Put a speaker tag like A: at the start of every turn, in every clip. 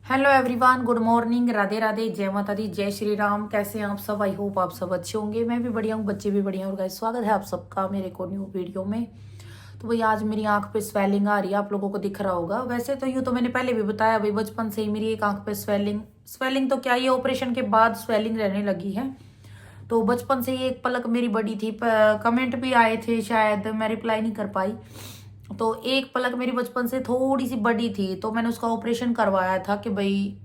A: Hello everyone, good morning, Radhe Radhe, जय माता दी, जय श्री राम। कैसे हैं आप सब? आई होप आप सब अच्छे होंगे। मैं भी बढ़िया हूँ, बच्चे भी बढ़िया। और गाइस, स्वागत है आप सबका मेरे को न्यू वीडियो में। तो भाई आज मेरी आंख पे स्वेलिंग आ रही है, आप लोगों को दिख रहा होगा। वैसे तो यूँ तो मैंने पहले भी बताया, भाई बचपन से ही मेरी एक आंख पे स्वेलिंग स्वेलिंग तो क्या, ये ऑपरेशन के बाद स्वेलिंग रहने लगी है। तो बचपन से ही एक पलक मेरी बड़ी थी। कमेंट भी आए थे, शायद मैं रिप्लाई नहीं कर पाई। तो एक पलक मेरी बचपन से थोड़ी सी बड़ी थी, तो मैंने उसका ऑपरेशन करवाया था कि भाई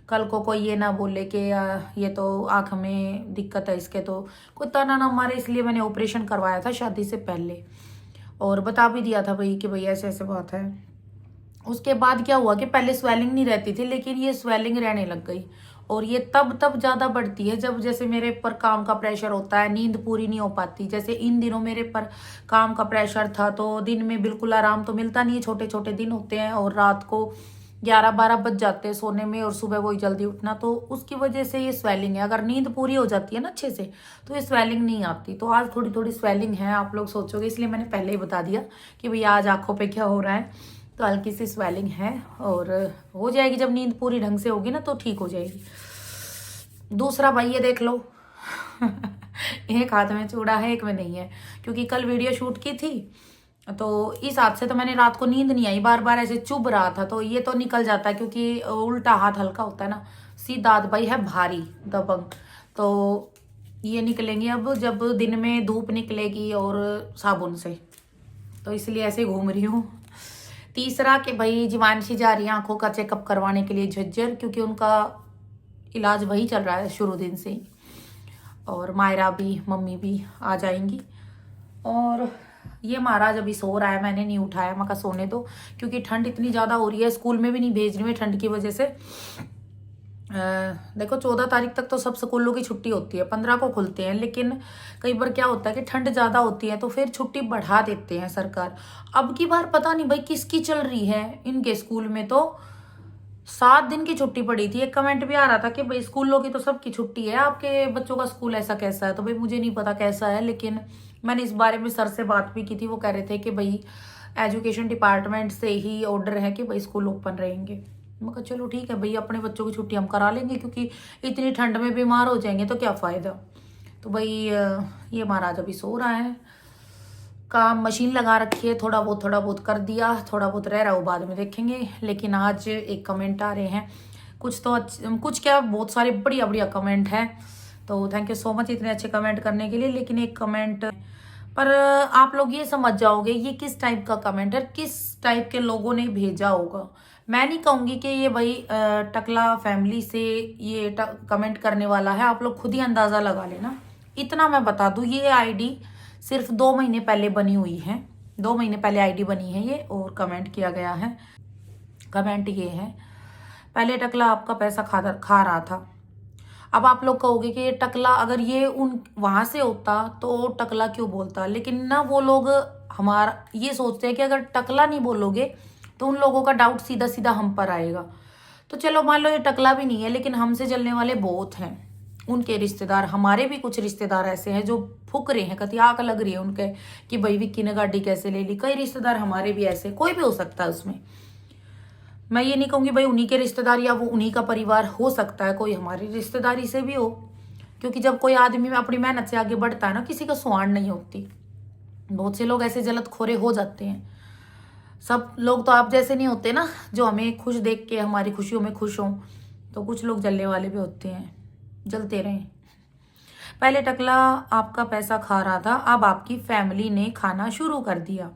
A: कल को कोई ये ना बोले कि ये तो आंख में दिक्कत है इसके, तो कोई ताना ना मारे, इसलिए मैंने ऑपरेशन करवाया था शादी से पहले। और बता भी दिया था भाई कि भाई ऐसे ऐसे बात है। उसके बाद क्या हुआ कि पहले स्वेलिंग नहीं रहती थी, लेकिन ये स्वेलिंग रहने लग गई। और ये तब ज़्यादा बढ़ती है जब जैसे मेरे पर काम का प्रेशर होता है, नींद पूरी नहीं हो पाती। जैसे इन दिनों मेरे पर काम का प्रेशर था, तो दिन में बिल्कुल आराम तो मिलता नहीं है, छोटे छोटे दिन होते हैं, और रात को 11-12 बज जाते हैं सोने में, और सुबह वही जल्दी उठना। तो उसकी वजह से ये स्वेलिंग है। अगर नींद पूरी हो जाती है ना अच्छे से, तो ये स्वेलिंग नहीं आती। तो आज थोड़ी थोड़ी स्वेलिंग है, आप लोग सोचोगे, इसलिए मैंने पहले ही बता दिया कि भैया आज आंखों पे क्या हो रहा है। तो हल्की सी स्वेलिंग है, और हो जाएगी जब नींद पूरी ढंग से होगी ना, तो ठीक हो जाएगी। दूसरा भाई ये देख लो। एक हाथ में चूड़ा है, एक में नहीं है, क्योंकि कल वीडियो शूट की थी। तो इस हाथ से तो मैंने रात को नींद नहीं आई, बार बार ऐसे चुभ रहा था। तो ये तो निकल जाता है, क्योंकि उल्टा हाथ हल्का होता है ना, सीधा हाथ भाई है भारी दबंग। तो ये निकलेंगे अब जब दिन में धूप निकलेगी और साबुन से, तो इसलिए ऐसे घूम रही हूँ। तीसरा कि भाई जीवांशी जा रही है आंखों का चेकअप करवाने के लिए झज्जर, क्योंकि उनका इलाज वही चल रहा है शुरू दिन से ही। और मायरा भी, मम्मी भी आ जाएंगी। और ये महाराज अभी सो रहा है, मैंने नहीं उठाया, मैं कहा सोने दो, क्योंकि ठंड इतनी ज़्यादा हो रही है। स्कूल में भी नहीं भेज रही मैं ठंड की वजह से। देखो 14 तारीख तक तो सब स्कूलों की छुट्टी होती है, 15 को खुलते हैं, लेकिन कई बार क्या होता है कि ठंड ज़्यादा होती है, तो फिर छुट्टी बढ़ा देते हैं सरकार। अब की बार पता नहीं भाई किसकी चल रही है, इनके स्कूल में तो 7 दिन की छुट्टी पड़ी थी। एक कमेंट भी आ रहा था कि भाई स्कूलों की तो सबकी छुट्टी है, आपके बच्चों का स्कूल ऐसा कैसा है? तो भाई मुझे नहीं पता कैसा है, लेकिन मैंने इस बारे में सर से बात भी की थी। वो कह रहे थे कि भाई एजुकेशन डिपार्टमेंट से ही ऑर्डर है कि भाई स्कूल ओपन रहेंगे। मैं कहा चलो ठीक है भाई, अपने बच्चों की छुट्टी हम करा लेंगे, क्योंकि इतनी ठंड में बीमार हो जाएंगे तो क्या फ़ायदा। तो भाई ये महाराज अभी सो रहा है। काम मशीन लगा रखी है, थोड़ा बहुत कर दिया, थोड़ा बहुत रह रहा हो बाद में देखेंगे। लेकिन आज एक कमेंट आ रहे हैं, कुछ तो कुछ क्या, बहुत सारे बढ़िया बढ़िया कमेंट हैं। तो थैंक यू सो मच इतने अच्छे कमेंट करने के लिए। लेकिन एक कमेंट पर आप लोग ये समझ जाओगे ये किस टाइप का कमेंट है, किस टाइप के लोगों ने भेजा होगा। मैं नहीं कहूँगी कि ये भाई टकला फैमिली से ये कमेंट करने वाला है, आप लोग खुद ही अंदाज़ा लगा लेना। इतना मैं बता दूँ, ये आईडी सिर्फ 2 महीने पहले बनी हुई है। 2 महीने पहले आईडी बनी है ये, और कमेंट किया गया है। कमेंट ये है, पहले टकला आपका पैसा खा रहा था। अब आप लोग कहोगे कि ये टकला, अगर ये उन वहां से होता तो टकला क्यों बोलता, लेकिन ना वो लोग हमारा ये सोचते हैं कि अगर टकला नहीं बोलोगे तो उन लोगों का डाउट सीधा सीधा हम पर आएगा। तो चलो मान लो ये टकला भी नहीं है, लेकिन हमसे जलने वाले बहुत हैं। उनके रिश्तेदार, हमारे भी कुछ रिश्तेदार ऐसे हैं जो फुक रहे हैं, कति आग लग रही है उनके कि भाई विक्की ने गाड़ी कैसे ले ली। कई रिश्तेदार हमारे भी ऐसे, कोई भी हो सकता है उसमें। मैं ये नहीं कहूँगी भाई उन्हीं के रिश्तेदार या वो उन्हीं का परिवार, हो सकता है कोई हमारी रिश्तेदारी से भी हो। क्योंकि जब कोई आदमी में अपनी मेहनत से आगे बढ़ता है ना, किसी का स्वार्थ नहीं होती। बहुत से लोग ऐसे जलतखोरे हो जाते हैं। सब लोग तो आप जैसे नहीं होते ना, जो हमें खुश देख के हमारी खुशियों में खुश हों। तो कुछ लोग जलने वाले भी होते हैं, जलते रहें। पहले टकला आपका पैसा खा रहा था, अब आपकी फैमिली ने खाना शुरू कर दिया।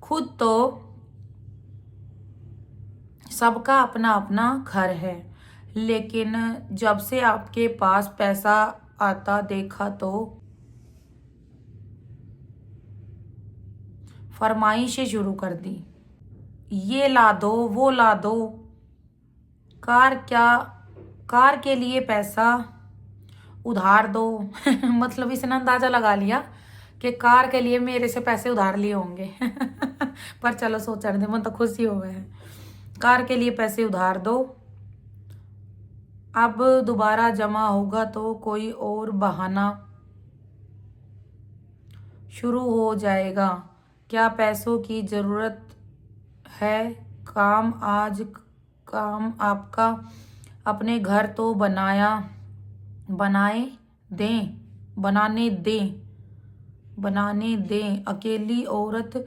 A: खुद तो सबका अपना अपना घर है, लेकिन जब से आपके पास पैसा आता देखा तो फरमाइशें शुरू कर दी। ये ला दो, वो ला दो, कार क्या, कार के लिए पैसा उधार दो। मतलब इसने अंदाजा लगा लिया कि कार के लिए मेरे से पैसे उधार लिए होंगे। पर चलो सोचा नहीं, मन तो खुशी हो गए हैं। कार के लिए पैसे उधार दो, अब दोबारा जमा होगा तो कोई और बहाना शुरू हो जाएगा। क्या पैसों की जरूरत है? काम आज काम आपका, अपने घर तो बनाने दें। अकेली औरत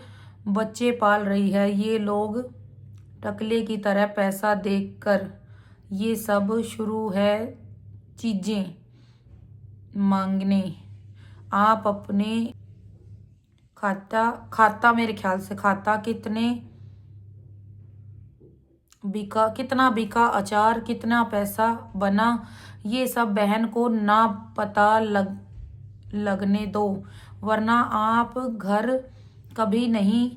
A: बच्चे पाल रही है, ये लोग टकले की तरह पैसा देकर ये सब शुरू है चीजें मांगने। आप अपने खाता मेरे ख्याल से खाता कितना बिका अचार, कितना पैसा बना, ये सब बहन को ना पता लगने दो, वरना आप घर कभी नहीं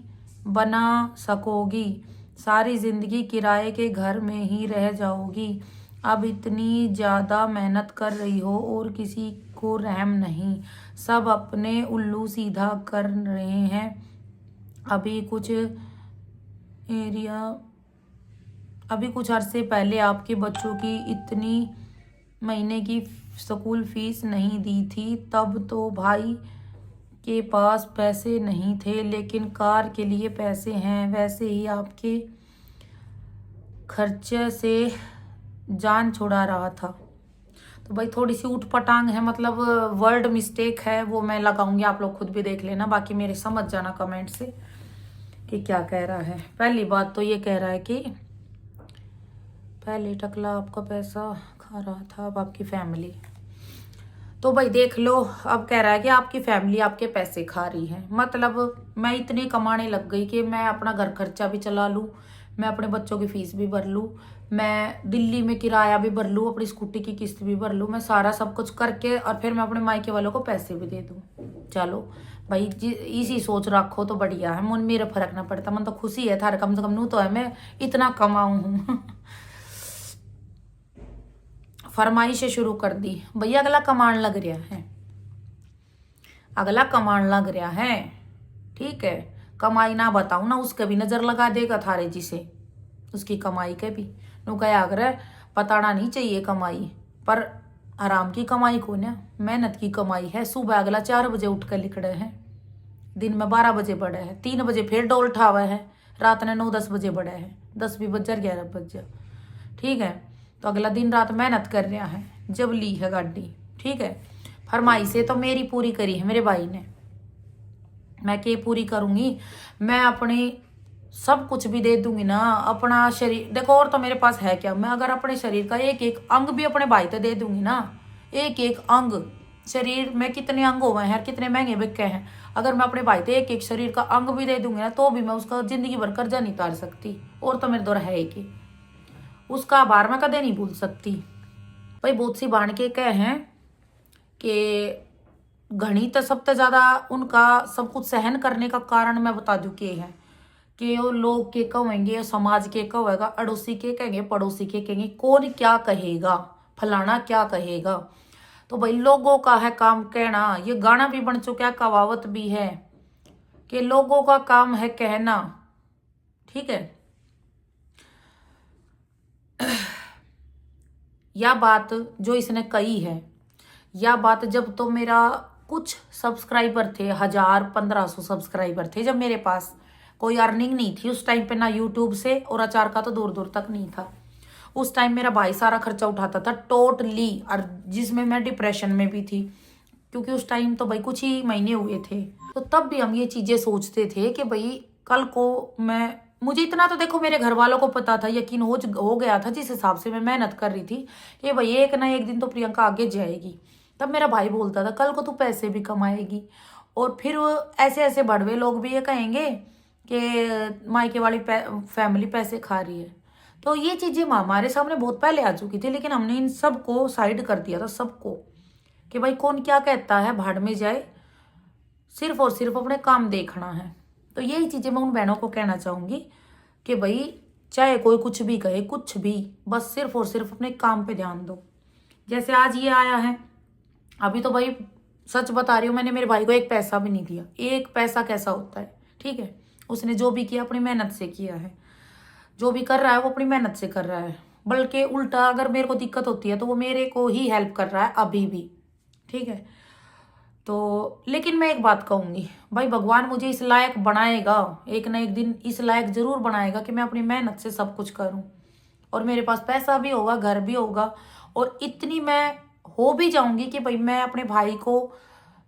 A: बना सकोगी, सारी जिंदगी किराए के घर में ही रह जाओगी। अब इतनी ज़्यादा मेहनत कर रही हो और किसी को रहम नहीं, सब अपने उल्लू सीधा कर रहे हैं। अभी कुछ अरसे पहले आपके बच्चों की इतनी महीने की स्कूल फीस नहीं दी थी, तब तो भाई के पास पैसे नहीं थे, लेकिन कार के लिए पैसे हैं। वैसे ही आपके खर्चे से जान छुड़ा रहा था। तो भाई थोड़ी सी ऊट पटांग है, मतलब वर्ड मिस्टेक है, वो मैं लगाऊंगी, आप लोग खुद भी देख लेना, बाकी मेरे समझ जाना कमेंट से कि क्या कह रहा है। पहली बात तो ये कह रहा है कि पहले टकला आपका पैसा खा रहा था, अब आपकी फैमिली। तो भाई देख लो, अब कह रहा है कि आपकी फैमिली आपके पैसे खा रही है। मतलब मैं इतनी कमाने लग गई कि मैं अपना घर खर्चा भी चला लूँ, मैं अपने बच्चों की फीस भी भर लूँ, मैं दिल्ली में किराया भी भर लूँ, अपनी स्कूटी की किस्त भी भर लूँ, मैं सारा सब कुछ करके और फिर मैं अपने मायके वालों को पैसे भी दे दूँ। चलो भाई इसी सोच रखो तो बढ़िया है, मन मेरा फर्क ना पड़ता, मन तो खुशी है थारे कम से कम नू तो है मैं इतना कमाऊँ हूँ। फरमाइशें शुरू कर दी भैया, अगला कमांड लग रहा है, ठीक है। कमाई ना बताऊं ना, उसके भी नजर लगा देगा थारे जी से, उसकी कमाई के भी नु कहा अगर बताना नहीं चाहिए कमाई, पर आराम की कमाई को ना, मेहनत की कमाई है। सुबह अगला 4 बजे उठ कर लिख रहे हैं, दिन में 12 बजे बढ़े है, 3 बजे फिर डोल उठावा है, रात ने 9-10 बजे बढ़े है, 10 भी बज 11 बज, ठीक है। तो अगला दिन रात मेहनत कर रहा है, जब ली है गाड़ी, ठीक है। फरमाई से तो मेरी पूरी करी है मेरे भाई ने, मैं क्या पूरी करूंगी, मैं अपनी सब कुछ भी दे दूंगी ना, अपना शरीर देखो, और तो मेरे पास है क्या, मैं अगर अपने शरीर का एक एक अंग भी अपने भाई तो दे दूंगी ना, एक एक अंग, शरीर में कितने अंग हुए हैं, कितने महंगे बिके हैं, अगर मैं अपने भाई तो एक एक शरीर का अंग भी दे दूंगी ना, तो भी मैं उसका जिंदगी भर कर्जा नहीं उतार सकती, और तो मेरे दौर है ही कि उसका आभार मैं कदे नहीं भूल सकती। भाई बहुत सी बाण के कह हैं कि घनी तो सबसे ज्यादा उनका सब कुछ सहन करने का कारण मैं बता दूं के है कि वो लोग के कहेंगे, समाज के कहेगा, अड़ोसी के कहेंगे, पड़ोसी के कहेंगे, कौन क्या कहेगा, फलाना क्या कहेगा। तो भाई लोगों का है काम कहना, ये गाना भी बन चुका है, कहावत भी है कि लोगों का काम है कहना, ठीक है। या बात जो इसने कही है, या बात जब तो मेरा कुछ सब्सक्राइबर थे, 1000-1500 सब्सक्राइबर थे, जब मेरे पास कोई अर्निंग नहीं थी उस टाइम पे, ना यूट्यूब से और अचार का तो दूर दूर तक नहीं था। उस टाइम मेरा भाई सारा खर्चा उठाता था टोटली, और जिसमें मैं डिप्रेशन में भी थी, क्योंकि उस टाइम तो भाई कुछ ही महीने हुए थे। तो तब भी हम ये चीजें सोचते थे कि भाई कल को मुझे इतना तो देखो मेरे घर वालों को पता था, यकीन हो गया था जिस हिसाब से मैं मेहनत कर रही थी कि भाई एक ना एक दिन तो प्रियंका आगे जाएगी। तब मेरा भाई बोलता था कल को तू पैसे भी कमाएगी, और फिर ऐसे ऐसे बड़वे लोग भी ये कहेंगे कि मायके वाली फैमिली पैसे खा रही है। तो ये चीजें हमारे सामने बहुत पहले आ चुकी थी, लेकिन हमने इन सबको साइड कर दिया था, सबको, कि भाई कौन क्या कहता है भाड़ में जाए, सिर्फ और सिर्फ अपने काम देखना है। तो यही चीजें मैं उन बहनों को कहना चाहूंगी कि भाई चाहे कोई कुछ भी कहे, कुछ भी, बस सिर्फ और सिर्फ अपने काम पे ध्यान दो। जैसे आज ये आया है, अभी तो भाई सच बता रही हूँ, मैंने मेरे भाई को एक पैसा भी नहीं दिया। एक पैसा कैसा होता है, ठीक है, उसने जो भी किया अपनी मेहनत से किया है, जो भी कर रहा है वो अपनी मेहनत से कर रहा है, बल्कि उल्टा अगर मेरे को दिक्कत होती है तो वो मेरे को ही हेल्प कर रहा है अभी भी, ठीक है। तो लेकिन मैं एक बात कहूंगी, भाई भगवान मुझे इस लायक बनाएगा, एक ना एक दिन इस लायक जरूर बनाएगा कि मैं अपनी मेहनत से सब कुछ करूं, और मेरे पास पैसा भी होगा, घर भी होगा, और इतनी मैं हो भी जाऊंगी कि भाई मैं अपने भाई को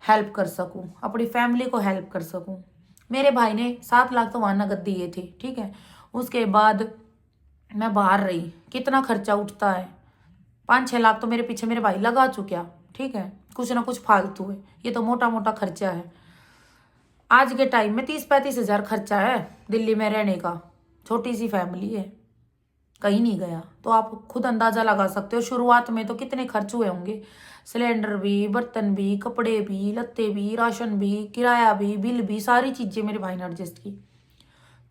A: हेल्प कर सकूं, अपनी फैमिली को हेल्प कर सकूं। मेरे भाई ने 7 लाख तो वहां नगद दिए थे, ठीक है। उसके बाद मैं बाहर रही, कितना खर्चा उठता है, 5-6 लाख तो मेरे पीछे मेरे भाई लगा चुका, ठीक है। कुछ ना कुछ फालतू है, ये तो मोटा मोटा खर्चा है। आज के टाइम में 30-35 हज़ार खर्चा है दिल्ली में रहने का, छोटी सी फैमिली है, कहीं नहीं गया। तो आप खुद अंदाजा लगा सकते हो शुरुआत में तो कितने खर्च हुए होंगे। सिलेंडर भी, बर्तन भी, कपड़े भी, लत्ते भी, राशन भी, किराया भी, बिल भी, सारी चीजें मेरे भाई ने एडजस्ट की।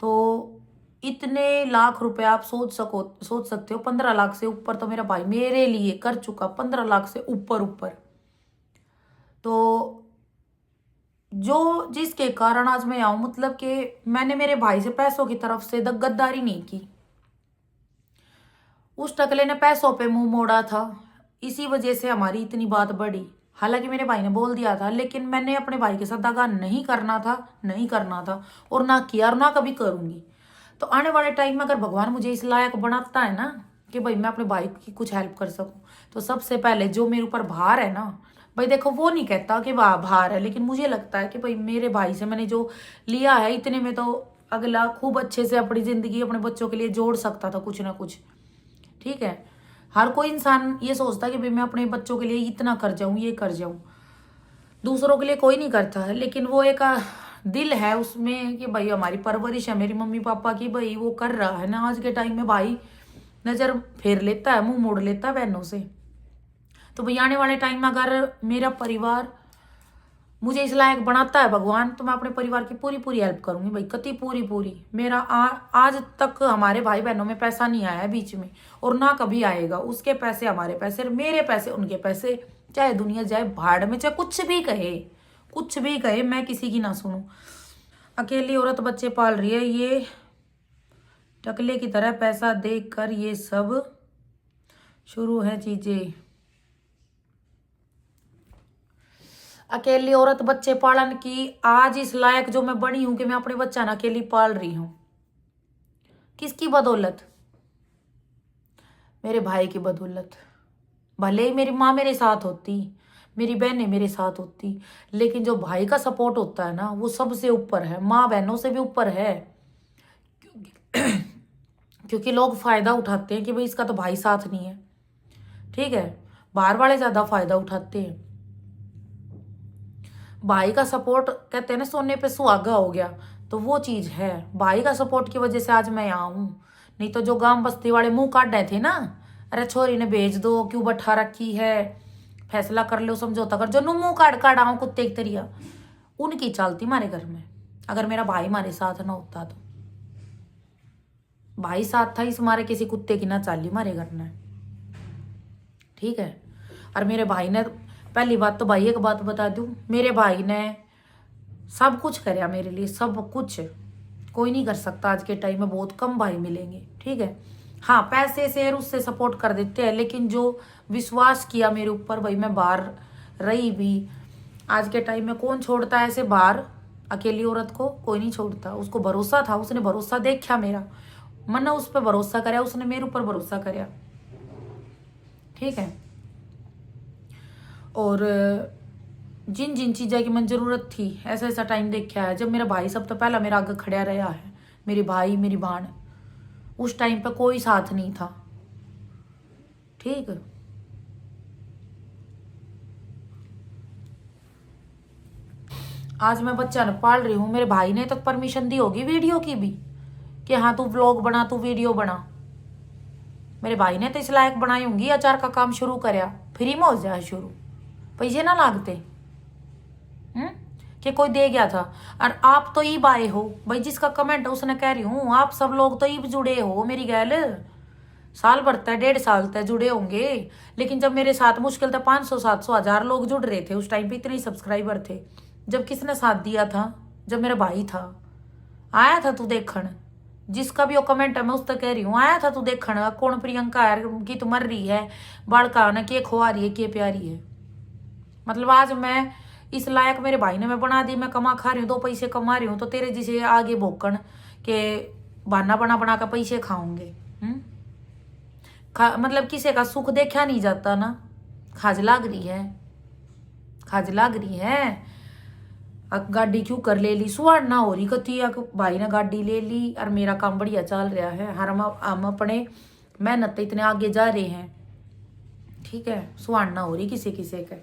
A: तो इतने लाख रुपए आप सोच सकते हो, 15 लाख से ऊपर तो मेरा भाई मेरे लिए कर चुका, 15 लाख से ऊपर ऊपर। तो जो जिसके कारण आज मैं आऊं, मतलब कि मैंने मेरे भाई से पैसों की तरफ से गद्दारी नहीं की। उस टकले ने पैसों पे मुंह मोड़ा था, इसी वजह से हमारी इतनी बात बढ़ी। हालांकि मेरे भाई ने बोल दिया था, लेकिन मैंने अपने भाई के साथ दगा नहीं करना था, नहीं करना था, और ना किया और ना कभी करूंगी। तो आने वाले टाइम में अगर भगवान मुझे इस लायक बनाता है ना कि भाई मैं अपने भाई की कुछ हेल्प कर सकूं, तो सबसे पहले जो मेरे ऊपर भार है ना भाई, देखो वो नहीं कहता कि भार है, लेकिन मुझे लगता है कि भाई मेरे भाई से मैंने जो लिया है, इतने में तो अगला खूब अच्छे से अपनी जिंदगी अपने बच्चों के लिए जोड़ सकता था कुछ ना कुछ, ठीक है। हर कोई इंसान ये सोचता है कि भाई मैं अपने बच्चों के लिए इतना कर जाऊं, ये कर जाऊं, दूसरों के लिए कोई नहीं करता है। लेकिन वो एक दिल है उसमें कि भाई हमारी परवरिश है मेरी मम्मी पापा की, भाई वो कर रहा है ना। आज के टाइम में भाई नजर फेर लेता है, मुंह मोड़ लेता है बहनों से। तो भाई आने वाले टाइम में अगर मेरा परिवार मुझे इस लायक बनाता है भगवान, तो मैं अपने परिवार की पूरी पूरी हेल्प करूंगी भाई, कति पूरी पूरी। मेरा आज तक हमारे भाई बहनों में पैसा नहीं आया है बीच में, और ना कभी आएगा। उसके पैसे हमारे पैसे, मेरे पैसे उनके पैसे, चाहे दुनिया जाए भाड़ में, चाहे कुछ भी कहे, कुछ भी कहे, मैं किसी की ना सुनूं। अकेली औरत बच्चे पाल रही है, ये टकले की तरह पैसा देख कर ये सब शुरू है चीजें। अकेली औरत बच्चे पालन की आज इस लायक जो मैं बनी हूं कि मैं अपने बच्चा ना अकेली पाल रही हूं, किसकी बदौलत? मेरे भाई की बदौलत। भले ही मेरी माँ मेरे साथ होती, मेरी बहनें मेरे साथ होती, लेकिन जो भाई का सपोर्ट होता है ना, वो सबसे ऊपर है, माँ बहनों से भी ऊपर है। क्योंकि लोग फायदा उठाते हैं कि भाई इसका तो भाई साथ नहीं है, ठीक है। बाहर वाले ज्यादा फायदा उठाते हैं। भाई का सपोर्ट कहते हैं ना सोने पे सुहागा हो गया, तो वो चीज है। भाई का सपोर्ट की वजह से आज मैं यहाँ हूं। नहीं तो जो गांव बस्ती वाले मुंह काट रहे थे ना, अरे छोरी ने भेज दो, क्यों बैठा रखी है, फैसला कर लो, समझौता कर, जो नु मुंह काट काट आऊं कुत्ते की तरिया, उनकी चलती हमारे घर में। अगर मेरा भाई हमारे साथ ना होता तो, भाई साथ था इस मारे किसी कुत्ते की ना चाली हमारे घर में, ठीक है। और मेरे भाई ने, पहली बात तो भाई एक बात बता दूं, मेरे भाई ने सब कुछ कराया मेरे लिए, सब कुछ कोई नहीं कर सकता आज के टाइम में, बहुत कम भाई मिलेंगे, ठीक है। हाँ, पैसे से और उससे सपोर्ट कर देते हैं, लेकिन जो विश्वास किया मेरे ऊपर, भाई मैं बाहर रही भी, आज के टाइम में कौन छोड़ता है ऐसे बाहर अकेली औरत को? कोई नहीं छोड़ता। उसको भरोसा था, उसने भरोसा देखा मेरा, मैंने उस पर भरोसा कराया, उसने मेरे ऊपर भरोसा कराया, ठीक है। और जिन जिन चीज़ों की मन जरूरत थी, ऐसा ऐसा टाइम देखा है जब मेरा भाई सब तो पहला मेरा आगे खड़ा रहा है, मेरे भाई मेरी बहन, उस टाइम पे कोई साथ नहीं था, ठीक। आज मैं बच्चा न पाल रही हूँ, मेरे भाई ने तक परमिशन दी होगी वीडियो की भी कि हाँ तू व्लॉग बना, तू वीडियो बना। मेरे भाई ने तो इस लायक बनाई होंगी, अचार का काम शुरू कराया, फ्री में हो जाए शुरू, पैसे ना लागते, कि कोई दे गया था। और आप तो ईब आए हो भाई, जिसका कमेंट है उसने कह रही हूँ, आप सब लोग तो ईब जुड़े हो मेरी गैल, साल भरता है, 1.5 साल तक जुड़े होंगे। लेकिन जब मेरे साथ मुश्किल था 500, 700, 1000 लोग जुड़ रहे थे, उस टाइम पे इतने ही सब्सक्राइबर थे। जब किसने साथ दिया था? जब मेरा भाई था, आया था तू देखण, जिसका भी वो कमेंट है मैं उस तक कह रही हूँ, आया था तू देखण, कौन प्रियंका यार की तो मर रही है, बाड़का ना के खुआ रही है, के प्यारी है। मतलब आज मैं इस लायक मेरे भाई ने मैं बना दी, मैं कमा खा रही हूँ, 2 पैसे कमा रही हूँ, तो तेरे जिसे आगे भोकन के बहाना बना बना कर पैसे खाऊंगे। मतलब किसी का सुख देखा नहीं जाता ना। खाज लाग रही है, खाज लाग रही है। गाड़ी क्यों कर ले ली, सुहार ना हो रही कती। भाई ने गाड़ी ले ली और मेरा काम बढ़िया चल रहा है। हम अपने मेहनत इतने आगे जा रहे हैं, ठीक है। सुहार ना हो रही किसी किसी के।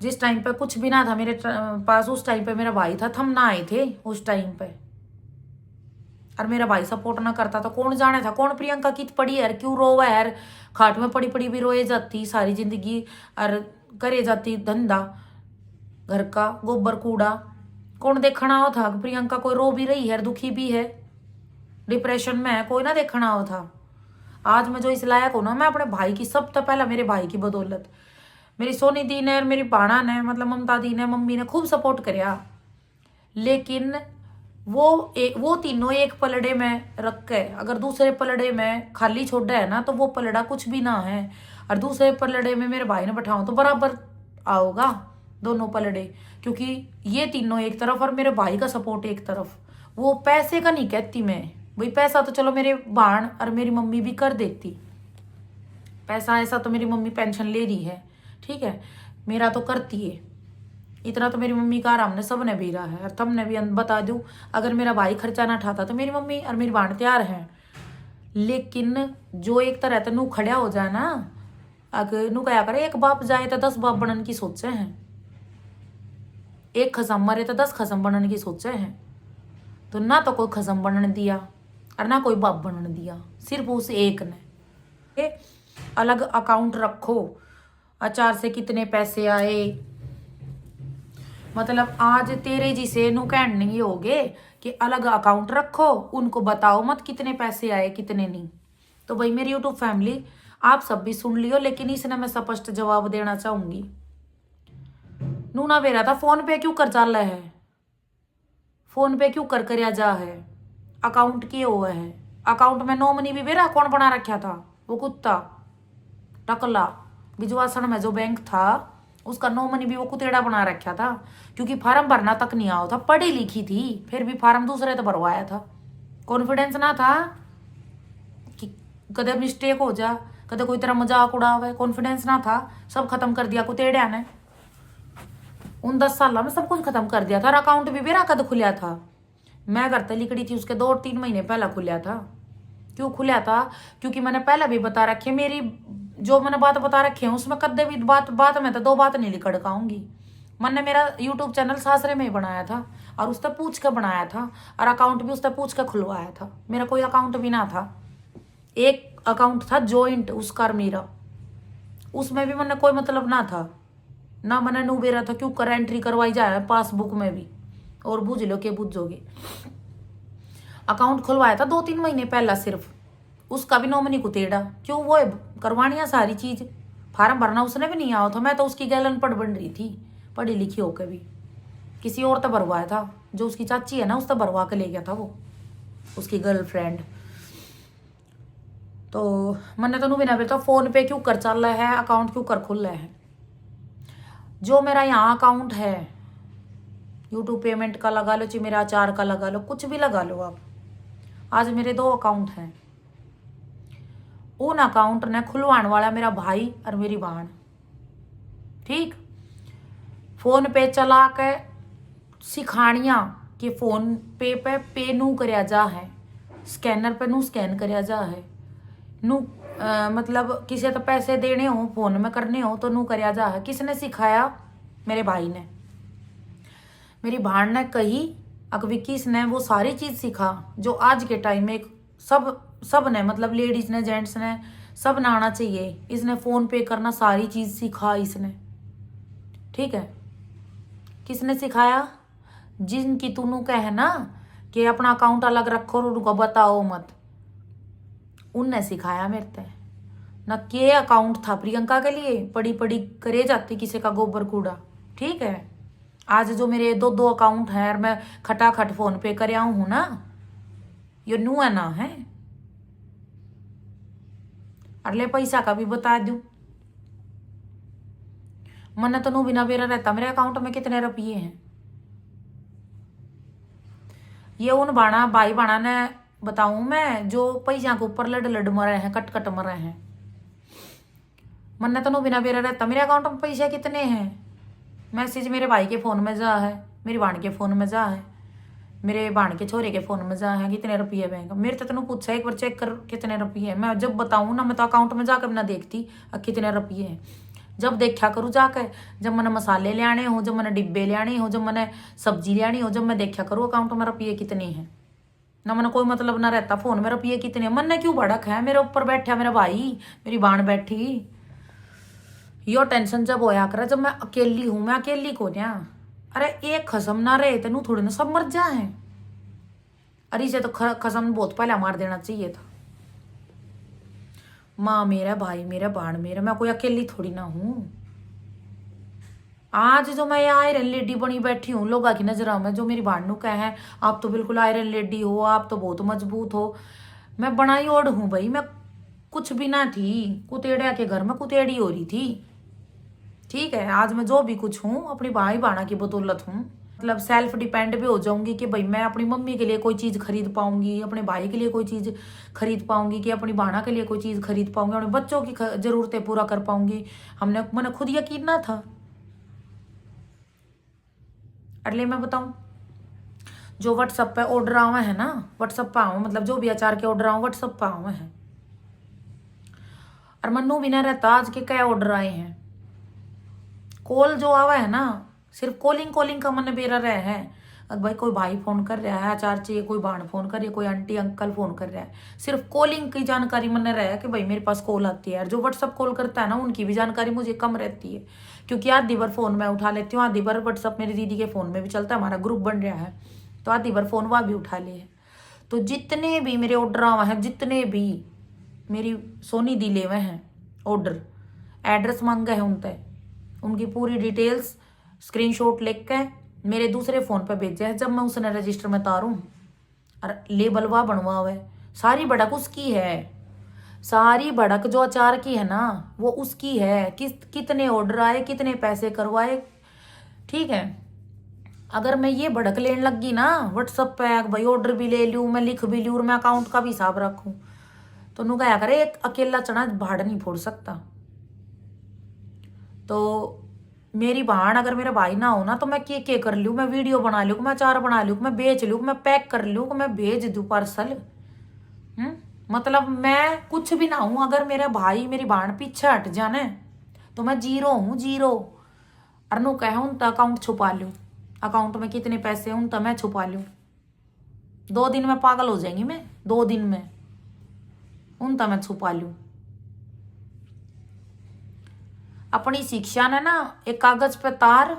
A: जिस टाइम पे कुछ भी ना था मेरे पास, उस टाइम पे मेरा भाई था, थम ना आए थे उस टाइम पे। और मेरा भाई सपोर्ट ना करता तो कौन जाने था, कौन प्रियंका कित पड़ी है, क्यों रोवा है, खाट में पड़ी पड़ी भी रोए जाती सारी जिंदगी, और करे जाती धंधा घर का गोबर कूड़ा। कौन देखना हो था प्रियंका कोई रो भी रही है, दुखी भी है, डिप्रेशन में है, कोई ना देखना हो था। आज मैं जो इस लायक हूं ना, मैं अपने भाई की, सब तो पहला मेरे भाई की बदौलत। मेरी सोनी दी ने और मेरी बाणा ने, मतलब ममता दी ने, मम्मी ने खूब सपोर्ट कराया। लेकिन वो तीनों एक पलड़े में रख के अगर दूसरे पलड़े में खाली छोड़ा है ना, तो वो पलड़ा कुछ भी ना है। और दूसरे पलड़े में मेरे भाई ने बैठाऊं तो बराबर आओगा दोनों पलड़े, क्योंकि ये तीनों एक तरफ और मेरे भाई का सपोर्ट एक तरफ। वो पैसे का नहीं कहती मैं, भाई पैसा तो चलो मेरे बाण और मेरी मम्मी भी कर देती, पैसा ऐसा तो मेरी मम्मी पेंशन ले रही है, ठीक है, मेरा तो करती है। इतना तो मेरी मम्मी का आराम ने सब ने भी रहा है। और तुमने भी बता दूं, अगर मेरा भाई खर्चा ना उठाता तो मेरी मम्मी और मेरी बाण तैयार है। लेकिन जो एक तरह तो नू खड़ा हो जाए ना, अगर नू क्या करे, एक बाप जाए तो 10 बाप बनने की सोचे हैं, एक खसम मरे तो 10 खसम बनने की सोचे हैं। तो ना तो कोई खसम बनने दिया और ना कोई बाप बनने दिया, सिर्फ उस एक ने। अलग अकाउंट रखो, अचार से कितने पैसे आए, मतलब आज तेरे जी से नू कहने नहीं होगे कि अलग अकाउंट रखो, उनको बताओ मत कितने पैसे आए कितने नहीं। तो भाई मेरी यूट्यूब फैमिली, आप सब भी सुन लियो, लेकिन इसने मैं स्पष्ट जवाब देना चाहूंगी। नू ना बेरा था फोन पे क्यों कर चल है, फोन पे क्यों कर जा है, अकाउंट किए हुआ है। अकाउंट में नॉमिनी भी बेरा कौन बना रखा था, वो कुत्ता टकला बिजवासन में जो बैंक था, उसका नॉमिनी भी वो कुतेड़ा बना रखा था। क्योंकि फार्म भरना तक नहीं आओ था, पढ़ी लिखी थी, फिर भी फार्म दूसरे तो भरवाया था। कॉन्फिडेंस ना था कि कदे मिस्टेक हो जा, कदे कोई तरह मजाक उड़ावे, कॉन्फिडेंस ना था, सब खत्म कर दिया कुतेड़िया ने। उन 10 साल में सब कुछ खत्म कर दिया था। और अकाउंट भी मेरा कद खुलिया था, मैं घर तक लिखड़ी थी उसके 2-3 महीने पहला खुलिया था। क्यों खुलिया था, क्योंकि मैंने पहले भी बता रखी है, मेरी जो मैंने बात बता रखी है उसमें कदे भी बात में तो 2 बात नहीं लिखड़ काऊंगी। मैंने मेरा यूट्यूब चैनल सासरे में ही बनाया था और उससे पूछ के बनाया था, और अकाउंट भी उससे पूछ के खुलवाया था। मेरा कोई अकाउंट भी ना था, एक अकाउंट था जॉइंट उसका और मेरा, उसमें भी मैंने कोई मतलब ना था ना, मैंने नुबेरा था क्यों कर एंट्री करवाई जाए पासबुक में भी, और बुझ लो के बुझोगे। अकाउंट खुलवाया था 2-3 महीने पहला सिर्फ, उसका भी नॉमिनी को तेड़ा, क्यों वो करवानी है सारी चीज, फार्म भरना उसने भी नहीं आया था। मैं तो उसकी गैलन पढ़ बन रही थी, पढ़ी लिखी होकर भी। किसी और तो भरवाया था, जो उसकी चाची है ना, उससे भरवा के ले गया था वो, उसकी गर्लफ्रेंड। तो मैंने तो बिना बेटा फोन पे क्यों कर चल रहा है, अकाउंट क्यों कर खुल रहा है। जो मेरा यहाँ अकाउंट है, यूट्यूब पेमेंट का लगा लो, चाहे मेरा अचार का लगा लो, कुछ भी लगा लो आप, आज मेरे 2 अकाउंट हैं। उन अकाउंट ने खुलवाने वाला मेरा भाई और मेरी बहन, ठीक। फोन पे चला के सिखानिया कि फोन पे नू करया जा है, स्कैनर पे नू स्कैन करया जा है, नू मतलब किसी तो पैसे देने हो फोन में करने हो तो नू करया जा है। किसने सिखाया, मेरे भाई ने, मेरी बहन ने कही, अकविकीस ने वो सारी चीज सिखा जो आज के टाइम में सब ने, मतलब लेडीज ने, जेंट्स ने, सब ने आना चाहिए। इसने फोन पे करना सारी चीज सिखा इसने, ठीक है। किसने सिखाया, जिनकी तूनू कहे ना कि अपना अकाउंट अलग रखो और उनको बताओ मत, उनने सिखाया मेरे ते ना। के अकाउंट था प्रियंका के लिए, पड़ी पड़ी करे जाती किसी का गोबर कूड़ा, ठीक है। आज जो मेरे 2 अकाउंट हैं और मैं खटाखट फोन पे कर हूं ना, ये नू है ना है। अगले पैसा का भी बता दूं, मैंने तो नू बिना बेरा रहता, मेरे अकाउंट में कितने रुपये हैं। ये उन भाई बाणा ने बताऊं मैं, जो पैसा के ऊपर लड लड मरे हैं, कट कट मरे हैं। मन्ने तो बिना बेरा रहता। मेरे अकाउंट में पैसे कितने हैं? मैसेज मेरे भाई के फ़ोन में जा है, मेरी बाण के फ़ोन में जा है, मेरे बाण के छोरे के फ़ोन में जा है। कितने रुपये बैंक मेरे तो तेन पूछा एक बार चेक कर कितने रुपये है। मैं जब बताऊँ ना, मैं तो अकाउंट में जाकर ना देखती कितने रुपये हैं। जब देखा करूँ जाकर, जब मैंने मसाले ले आने हो, जब मैंने डिब्बे ले आने हो, जब मैंने सब्जी ले आनी हो, जब मैं देखा करूँ अकाउंट में रुपये कितने हैं। ना मैंने कोई मतलब ना रहता फ़ोन में रुपये कितने। मन ने क्यों भड़क है, मेरे ऊपर बैठा मेरा भाई, मेरी बाण बैठी। यो टेंशन जब होया करे जब मैं अकेली हूँ। मैं अकेली को क्या, अरे एक खसम ना रहे तेनू थोड़ी ना सब मर जाए। अरे इसे तो खसम बहुत पहले मार देना चाहिए था। माँ मेरा, भाई मेरा, बाण मेरा, मैं कोई अकेली थोड़ी ना हूँ। आज जो मैं आयरन लेडी बनी बैठी हूँ लोगों की नजरों में, जो मेरी बाण कह है आप तो बिल्कुल आयरन लेडी हो, आप तो बहुत मजबूत हो। मैं बनाई ओढ़ हूँ भाई, मैं कुछ भी ना थी, कुतेड़िया के घर में कुतेड़ी हो रही थी। ठीक है, आज मैं जो भी कुछ हूँ अपनी भाई बाणा की बदौलत हूँ। मतलब सेल्फ डिपेंड भी हो जाऊंगी कि भाई मैं अपनी मम्मी के लिए कोई चीज़ खरीद पाऊंगी, अपने भाई के लिए कोई चीज़ खरीद पाऊंगी, कि अपनी बाणा के लिए कोई चीज़ खरीद पाऊंगी, अपने बच्चों की ज़रूरतें पूरा कर पाऊंगी। मैंने खुद यकीन ना था। अगले मैं बताऊं, जो व्हाट्सअप पे ऑर्डर आवा है ना, व्हाट्सअप पे आवा मतलब जो भी अचार के ऑर्डर आवा व्हाट्सअप पे आवा है। और मनु भी ना रहता आज के क्या ऑर्डर आए हैं। कॉल जो आवा है ना, सिर्फ कॉलिंग का मन बेरा रहा है। अब भाई कोई भाई फोन कर रहा है, अचार चाहिए, कोई बाण फोन कर रही है, कोई आंटी अंकल फोन कर रहा है, सिर्फ कॉलिंग की जानकारी मन रहा है कि भाई मेरे पास कॉल आती है। जो व्हाट्सअप कॉल करता है ना, उनकी भी जानकारी मुझे कम रहती है, क्योंकि आधी बार फोन में उठा लेती हूँ, आधी बार व्हाट्सअप मेरी दीदी के फोन में भी चलता है, हमारा ग्रुप बन रहा है, तो आधी बार फोन वह भी उठा ले है। तो जितने भी मेरे ऑर्डर आवा हैं, जितने भी मेरी सोनी दी ले हुए हैं ऑर्डर, एड्रेस मांगा है उनसे, उनकी पूरी डिटेल्स स्क्रीनशॉट लेके मेरे दूसरे फ़ोन पर भेजा है। जब मैं उसने रजिस्टर में तारूं और लेबल वह बनवा हुआ है, सारी भड़क उसकी है, सारी भड़क जो अचार की है ना वो उसकी है। कितने ऑर्डर आए, कितने पैसे करवाए। ठीक है, अगर मैं ये भड़क लेने लगी ना व्हाट्सअप पे, भाई ऑर्डर भी ले लूँ, मैं लिख भी लूँ और मैं अकाउंट का भी हिसाब रखूँ, तो नु क्या करे, एक अकेला चना भाड़ नहीं फोड़ सकता। तो मेरी बहन अगर मेरा भाई ना हो ना, तो मैं के कर लूँ, मैं वीडियो बना लूँ, मैं अचार बना लूँ, मैं बेच लूँ, मैं पैक कर लूँ, मैं भेज दूँ पार्सल। मतलब मैं कुछ भी ना हूँ। अगर मेरा भाई मेरी बहन पीछे हट जाने तो मैं जीरो हूँ, जीरो। और नु कह उन तो अकाउंट छुपा लूँ, अकाउंट में कितने पैसे उन तो मैं छुपा लूँ। 2 दिन में पागल हो जाएंगी मैं, 2 दिन में उन तो मैं छुपा लूँ। अपनी शिक्षा ने ना एक कागज पे तार,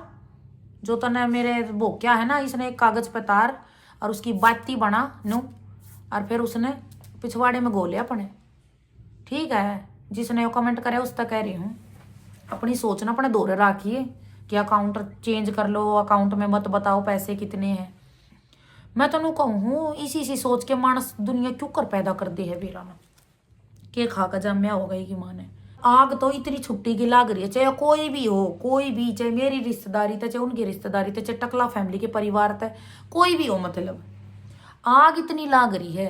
A: जो तने मेरे वो क्या है ना, इसने एक कागज पे तार और उसकी बाती बना नू, और फिर उसने पिछवाड़े में गोले अपने। ठीक है, जिसने वो कमेंट करे उस तक कह रही हूँ, अपनी सोच ना अपने दौरे रखिए कि अकाउंट चेंज कर लो, अकाउंट में मत बताओ पैसे कितने हैं। मैं तो कहूँ इसी सोच के मानस दुनिया क्यों कर पैदा कर दी है बेरा में, के खा का जामिया हो गई कि माँ ने। आग तो इतनी छुट्टी की लाग रही है, चाहे कोई भी हो, कोई भी, चाहे मेरी रिश्तेदारी थे, चाहे उनकी रिश्तेदारी थे, चाहे टकला फैमिली के परिवार थे, कोई भी हो, मतलब आग इतनी लाग रही है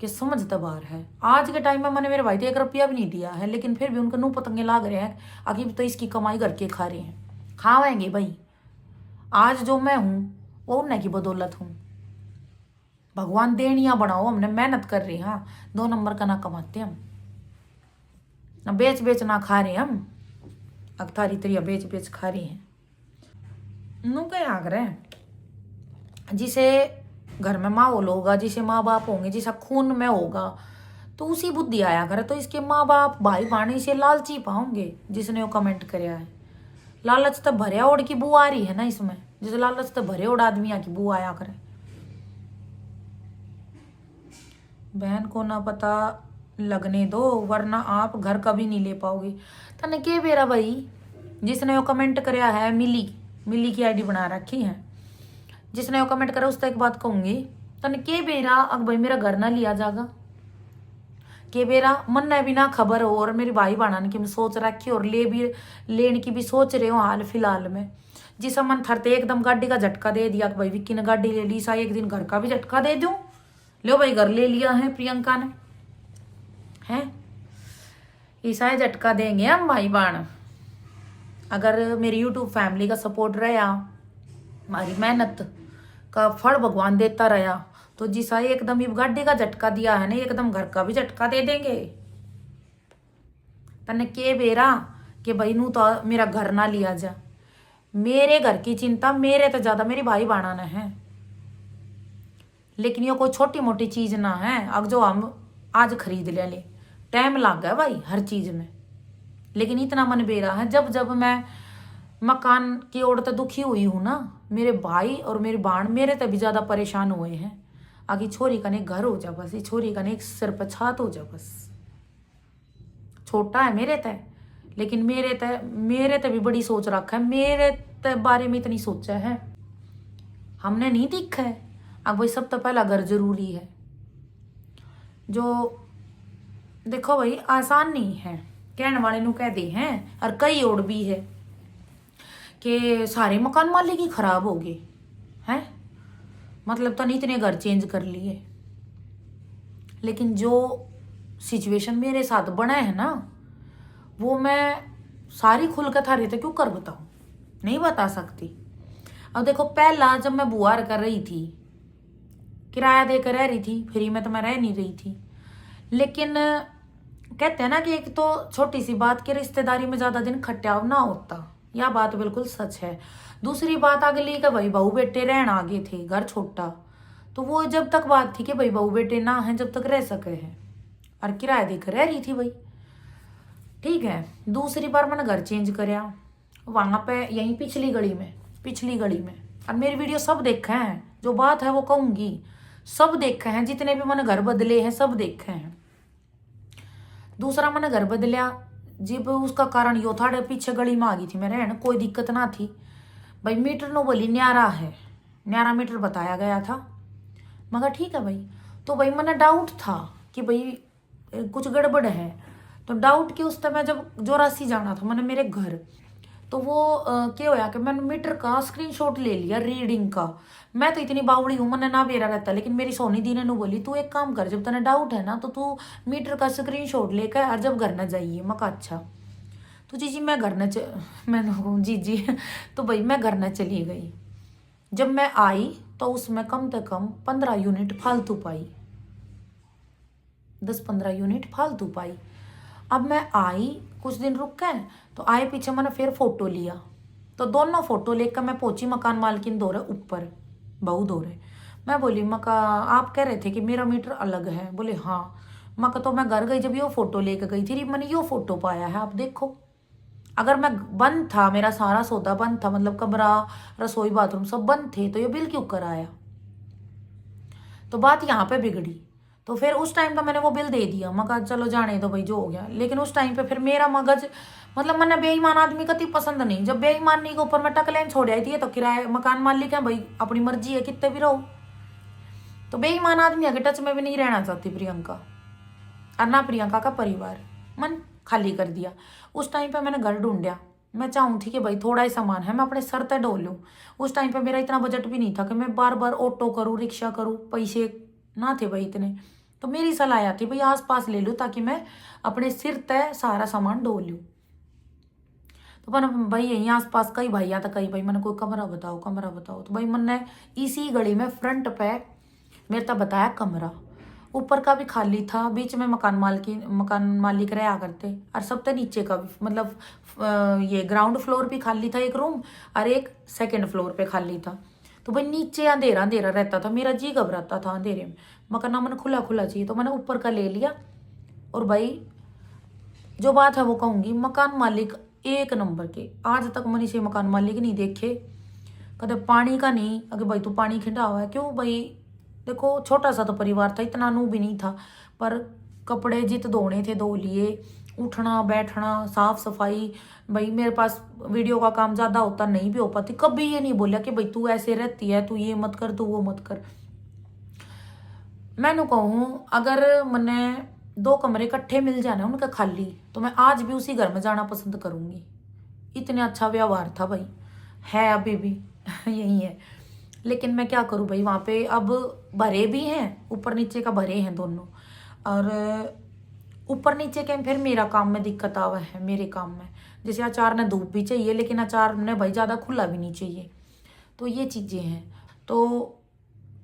A: कि समझ तबार है। आज के टाइम में मैंने मेरे भाई तो 1 रुपया भी नहीं दिया है, लेकिन फिर भी उनके नू पतंगे लाग रहे हैं। आगे तो इसकी कमाई करके खा रहे हैं, खावेंगे भाई। आज जो मैं हूँ वो उन्हें की बदौलत हूँ। भगवान देनिया बनाओ, हमने मेहनत कर रहे हैं, हाँ 2 नंबर का ना कमाते हम, ना बेच ना खा रहे हम, अखतारी तरिया बेच खा रही हैं। नू क्या आग्रह, जिसे घर में माहौल होगा, जिसे माँ बाप होंगे, जिसे खून में होगा, तो उसी बुद्धि आया करे। तो इसके माँ बाप भाई बहन इसे लालची पाओगे, जिसने वो कमेंट कराया है। लालच तो भरे ओढ़ की बू आ रही है ना इसमें, जिसे लालच तो भरे ओढ़ आदमिया की बू आया करे। बहन को ना पता लगने दो, वरना आप घर कभी नहीं ले पाओगे। तने के बेरा भाई, जिसने वो कमेंट कराया है, मिली की आईडी बना रखी है, जिसने वो कमेंट करा उससे एक बात कहूंगी, तने के बेरा अब भाई मेरा घर ना लिया जाएगा, के बेरा मन ने भी ना खबर हो, और मेरी भाई बहन की मैं सोच रखी और लेने की भी सोच रहे हो हाल फिलहाल में। जिस मन थरते एकदम गाड़ी का झटका दे दिया कि भाई विक्की ने गाड़ी ले ली, सा एक दिन घर का भी झटका दे दूं, लो भाई घर ले लिया है प्रियंका ने, हैं ऐसा ही झटका देंगे हम भाई बहन। अगर मेरी यूट्यूब फैमिली का सपोर्ट रहा, हमारी मेहनत का फल भगवान देता रहा, तो जिसा एकदम ये गाड़ी का झटका दिया है ना, एकदम घर का भी झटका दे देंगे। तने के बेरा कि भाई नू तो मेरा घर ना लिया जा। मेरे घर की चिंता मेरे तो ज्यादा मेरी भाई बहना ने है, लेकिन ये कोई छोटी मोटी चीज ना है। अब जो हम आज खरीद ले टाइम लग गया भाई हर चीज में, लेकिन इतना मन बेरा है। जब जब मैं मकान की ओर तो दुखी हुई हूं ना, मेरे भाई और मेरी बहन मेरे तो भी ज्यादा परेशान हुए हैं। आगे छोरी का ने घर हो जा बस, ये छोरी का ने एक सिर पर छात हो जा बस। छोटा है मेरे तय, लेकिन मेरे तय भी बड़ी सोच रखा है। मेरे तय बारे में इतनी सोचा है हमने नहीं दिखा है। अब वही सब तो पहला घर जरूरी है। जो देखो भाई आसान नहीं है, कहने वाले नु कह दे हैं, और कई और भी है कि सारे मकान मालिक ही खराब हो गए हैं। मतलब तो नहीं इतने घर चेंज कर लिए, लेकिन जो सिचुएशन मेरे साथ बना है ना, वो मैं सारी खुल कर थारे थे क्यों कर बताऊं, नहीं बता सकती। अब देखो पहला जब मैं बुआर कर रही थी, किराया देकर रह रही थी, फ्री में तो मैं रह नहीं रही थी। लेकिन कहते हैं ना कि एक तो छोटी सी बात की रिश्तेदारी में ज्यादा दिन खट्याव ना होता, यह बात बिल्कुल सच है। दूसरी बात अगली का भाई बहू बेटे रहन आगे थे, घर छोटा, तो वो जब तक बात थी कि भाई बहू बेटे ना है जब तक रह सके हैं, और किराया देकर रह रही थी भाई, ठीक है। दूसरी बार मैंने घर चेंज कराया, वहां पे यहीं पिछली गली में, और मेरी वीडियो सब देखे हैं, जो बात है वो कहूंगी, सब देखे हैं, जितने भी मैंने घर बदले हैं सब देखे हैं। दूसरा मैंने घर बदलिया जब उसका कारण यो था, पीछे गली में आ गई थी मैं रहने, कोई दिक्कत ना थी भाई। मीटर नो बोली न्यारा है, न्यारा मीटर बताया गया था, मगर ठीक है भाई। तो भाई मैंने डाउट था कि भाई कुछ गड़बड़ है, तो डाउट के उस समय जब जोरासी जाना था मैंने मेरे घर, तो वो क्या होया कि मैंने मीटर का स्क्रीनशॉट ले लिया रीडिंग का। मैं तो इतनी बावड़ी हूँ, मैंने ना बेरा रहता, लेकिन मेरी सोनी दी ने बोली तू एक काम कर, जब तने डाउट है ना तो तू मीटर का स्क्रीनशॉट लेकर और जब घर न जाइए। मैं कहा अच्छा। तो जी मैं घर न मैंने जी तो भाई मैं घर न चली गई। जब मैं आई तो उसमें कम से कम 15 यूनिट फालतू पाई, 10-15 यूनिट फालतू पाई। अब मैं आई, कुछ दिन रुक गए, तो आए पीछे मैंने फिर फोटो लिया, तो दोनों फोटो लेकर मैं पहुंची मकान मालकिन दो रहे ऊपर, बहू दो रहे। मैं बोली मका आप कह रहे थे कि मेरा मीटर अलग है, बोले हाँ। मका तो मैं घर गई, जब यो फोटो लेकर गई थी मैंने यो फोटो पाया है, आप देखो। अगर मैं बंद था, मेरा सारा सौदा बंद था, मतलब कमरा रसोई बाथरूम सब बंद थे, तो ये बिल क्यों कराया। तो बात यहाँ पे बिगड़ी। तो फिर उस टाइम पे मैंने वो बिल दे दिया, मैं कहा चलो जाने दो भाई जो हो गया। लेकिन उस टाइम पे फिर मेरा मगज, मतलब मैंने बेईमान आदमी कति पसंद नहीं। जब बेईमानी के ऊपर मैं टकलेन छोड़ आई थी, तो किराए मकान मालिक है भाई, अपनी मर्जी है कितने भी रहो। तो बेईमान आदमी के टच में भी नहीं रहना चाहती प्रियंका, और ना प्रियंका का परिवार। मन खाली कर दिया। उस टाइम पे मैंने घर ढूंढा, मैं चाहूँ थी कि भाई थोड़ा ही सामान है मैं अपने सर तय ढो लूँ। उस टाइम पे मेरा इतना बजट भी नहीं था कि मैं बार बार ऑटो करूँ, रिक्शा करूँ, पैसे ना थे भाई इतने। तो मेरी सलाह आती भाई आस पास ले लूँ, ताकि मैं अपने सिर तय सारा सामान ढो लूँ। तो मैंने भाई यहीं आस पास कई भाई आता, कई भाई मैंने कोई कमरा बताओ। तो भाई मैंने इसी गली में फ्रंट पे मेरे तक बताया कमरा, ऊपर का भी खाली था, बीच में मकान मालिक रहा करते, और सबसे नीचे का भी, मतलब ये ग्राउंड फ्लोर भी खाली था एक रूम, और एक सेकंड फ्लोर पे खाली था। तो भाई नीचे अंधेरा रहता था, मेरा जी घबराता था अंधेरे में। मकान मैंने खुला चाहिए, तो मैंने ऊपर का ले लिया। और भाई जो बात है वो कहूँगी, मकान मालिक एक नंबर के, आज तक मैंने से मकान मालिक नहीं देखे कदे पानी का नहीं। अगर भाई तू पानी खिंडा हुआ है क्यों भाई, देखो छोटा सा तो परिवार था, इतना नू भी नहीं था, पर कपड़े जित धोने थे धो लिए, उठना बैठना साफ सफाई। भाई मेरे पास वीडियो का काम ज्यादा होता, नहीं भी हो पाती। कभी ये नहीं बोला कि भाई तू ऐसे रहती है, तू ये मत कर, तू वो मत कर। मैं कहूँ अगर मैंने 2 कमरे इकट्ठे मिल जाना उनका खाली, तो मैं आज भी उसी घर में जाना पसंद करूंगी। इतने अच्छा व्यवहार था भाई, है अभी भी यही है। लेकिन मैं क्या करूँ भाई, वहाँ पे अब भरे भी हैं, ऊपर नीचे का भरे हैं दोनों। और ऊपर नीचे के फिर मेरा काम में दिक्कत आवा है, मेरे काम में। जैसे अचार ने धूप भी चाहिए, लेकिन अचार ने भाई ज़्यादा खुला भी नहीं चाहिए। तो ये चीज़ें हैं। तो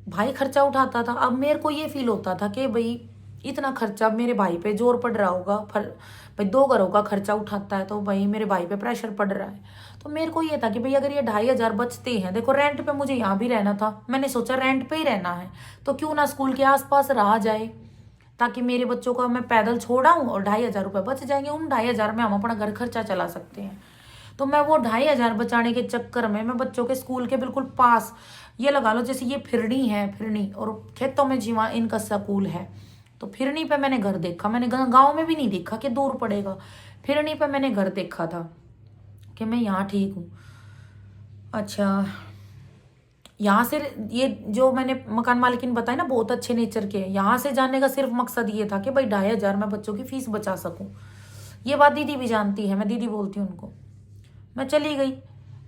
A: भाई खर्चा उठाता था। अब मेरे को ये फील होता था कि भाई इतना खर्चा मेरे भाई पे जोर पड़ रहा होगा। भाई 2 घरों का खर्चा उठाता है तो भाई मेरे भाई पे प्रेशर पड़ रहा है। तो मेरे को ये था कि भाई अगर ये 2,500 बचते हैं, देखो रेंट पे मुझे यहाँ भी रहना था, मैंने सोचा रेंट पे ही रहना है तो क्यों ना स्कूल के आसपास रहा जाए, ताकि मेरे बच्चों का मैं पैदल छोड़ा हूँ और 2,500 रुपये बच जाएंगे। उन 2,500 में हम अपना घर खर्चा चला सकते हैं। तो मैं वो 2,500 बचाने के चक्कर में मैं बच्चों के स्कूल के बिल्कुल पास, ये लगा लो जैसे ये फिरनी है, फिरनी और खेतों में जीवा इनका स्कूल है, तो फिरनी पे मैंने घर देखा। मैंने गाँव में भी नहीं देखा कि दूर पड़ेगा, फिरनी पे मैंने घर देखा था कि मैं यहाँ ठीक हूँ। अच्छा, यहाँ से ये जो मैंने मकान मालिक ने बताया ना बहुत अच्छे नेचर के, यहाँ से जाने का सिर्फ मकसद ये था कि भाई 2,500 मैं बच्चों की फीस बचा सकूं। ये बात दीदी भी जानती है, मैं दीदी बोलती हूँ उनको। मैं चली गई।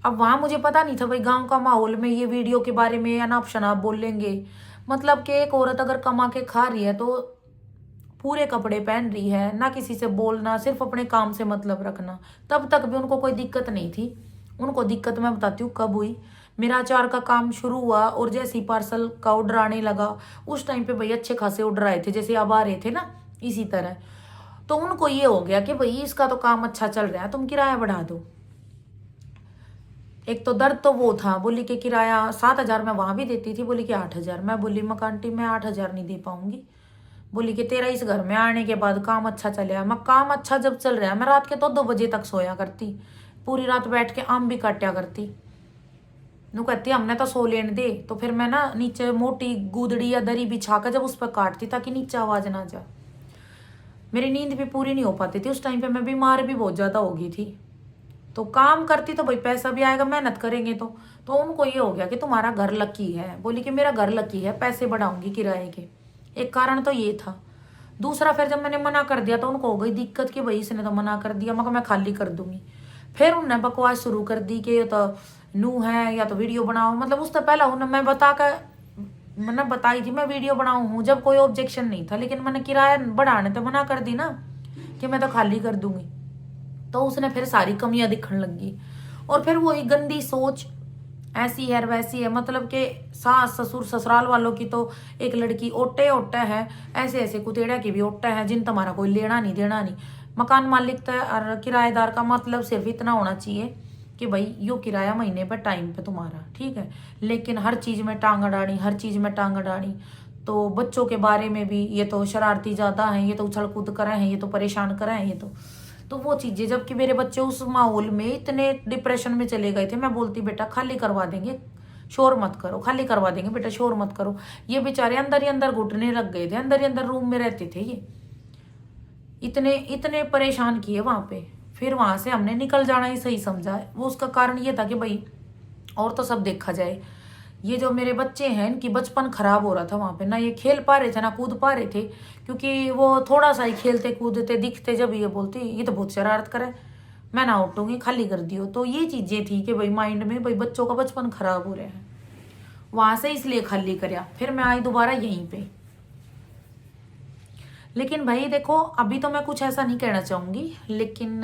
A: अब वहाँ मुझे पता नहीं था भाई गांव का माहौल में ये वीडियो के बारे में अनाप शनाप बोलेंगे। मतलब कि एक औरत अगर कमा के खा रही है तो पूरे कपड़े पहन रही है, ना किसी से बोलना, सिर्फ अपने काम से मतलब रखना। तब तक भी उनको कोई दिक्कत नहीं थी। उनको दिक्कत मैं बताती हूँ कब हुई। मेरा अचार का काम शुरू हुआ और जैसे ही पार्सल का ऑर्डर आने लगा, उस टाइम पे भाई अच्छे खासे ऑर्डर आए थे, जैसे अब आ रहे थे ना इसी तरह। तो उनको ये हो गया कि भाई इसका तो काम अच्छा चल रहा है, तुम किराया बढ़ा दो। एक तो दर्द तो वो था, बोली कि किराया 7,000 मैं वहां भी देती थी, बोली कि 8,000। मैं बोली मकान आंटी मैं 8,000 नहीं दे पाऊंगी। बोली कि तेरा इस घर में आने के बाद काम अच्छा चलेगा। मैं काम अच्छा जब चल रहा है, मैं रात के तो 2 बजे तक सोया करती, पूरी रात बैठ के आम भी काटा करती। नू कहती हमने तो सो लेने दे, तो फिर मैं ना नीचे मोटी गुदड़ी या दरी बिछा कर जब उस पर काटती ताकि नीचे आवाज ना जा। मेरी नींद भी पूरी नहीं हो पाती थी उस टाइम पे, मैं बीमार भी बहुत ज्यादा हो गई थी। तो काम करती तो भाई पैसा भी आएगा, मेहनत करेंगे तो उनको ये हो गया कि तुम्हारा घर लकी है। बोली कि मेरा घर लकी है, पैसे बढ़ाऊंगी किराए के। एक कारण तो ये था। दूसरा फिर जब मैंने मना कर दिया तो उनको हो गई दिक्कत कि भाई इसने तो मना कर दिया, मगर मैं खाली कर दूंगी। फिर उनने बकवास शुरू कर दी कि ये तो नू है या तो वीडियो बनाओ। मतलब उससे पहले उन्हें मैं मैंने बताई थी मैं वीडियो बनाऊ हूँ जब कोई ऑब्जेक्शन नहीं था, लेकिन मैंने किराया बढ़ाने तो मना कर दी ना कि मैं तो खाली कर दूंगी। तो उसने फिर सारी कमियां दिखने लगी। और फिर वही गंदी सोच, ऐसी है वैसी है, मतलब कि सास ससुर ससुराल वालों की तो एक लड़की ओटे ओटे है, ऐसे ऐसे कुतेड़ा की भी ओटे है जिन तुम्हारा कोई लेना नहीं देना नहीं। मकान मालिक और किराएदार का मतलब सिर्फ इतना होना चाहिए कि भाई यो किराया महीने पर टाइम पे तुम्हारा ठीक है, लेकिन हर चीज में टांग अड़ानी, हर चीज में टांग अड़ानी। तो बच्चों के बारे में भी ये तो शरारती ज्यादा हैं, ये तो उछल कूद करे हैं, ये तो परेशान करे हैं, ये तो वो चीजें। जबकि मेरे बच्चे उस माहौल में इतने डिप्रेशन में चले गए थे, मैं बोलती बेटा खाली करवा देंगे, शोर मत करो, खाली करवा देंगे बेटा, शोर मत करो। ये बेचारे अंदर ही अंदर घुटने लग गए थे, अंदर ही अंदर रूम में रहते थे ये, इतने इतने परेशान किए वहां पे। फिर वहां से हमने निकल जाना ही सही समझा। वो उसका कारण ये था कि भाई और तो सब देखा जाए, ये जो मेरे बच्चे हैं इनकी बचपन खराब हो रहा था वहां पे, ना ये खेल पा रहे थे ना कूद पा रहे थे, क्योंकि वो थोड़ा सा ही खेलते कूदते दिखते जब ये बोलते ये तो बहुत शरारत करे, मैं ना उठूंगी खाली कर दियो। तो ये चीजें थी कि भाई माइंड में भाई बच्चों का बचपन खराब हो रहा है, वहां से इसलिए खाली करया। फिर मैं आई दोबारा यहीं पे। लेकिन भाई देखो अभी तो मैं कुछ ऐसा नहीं कहना चाहूंगी, लेकिन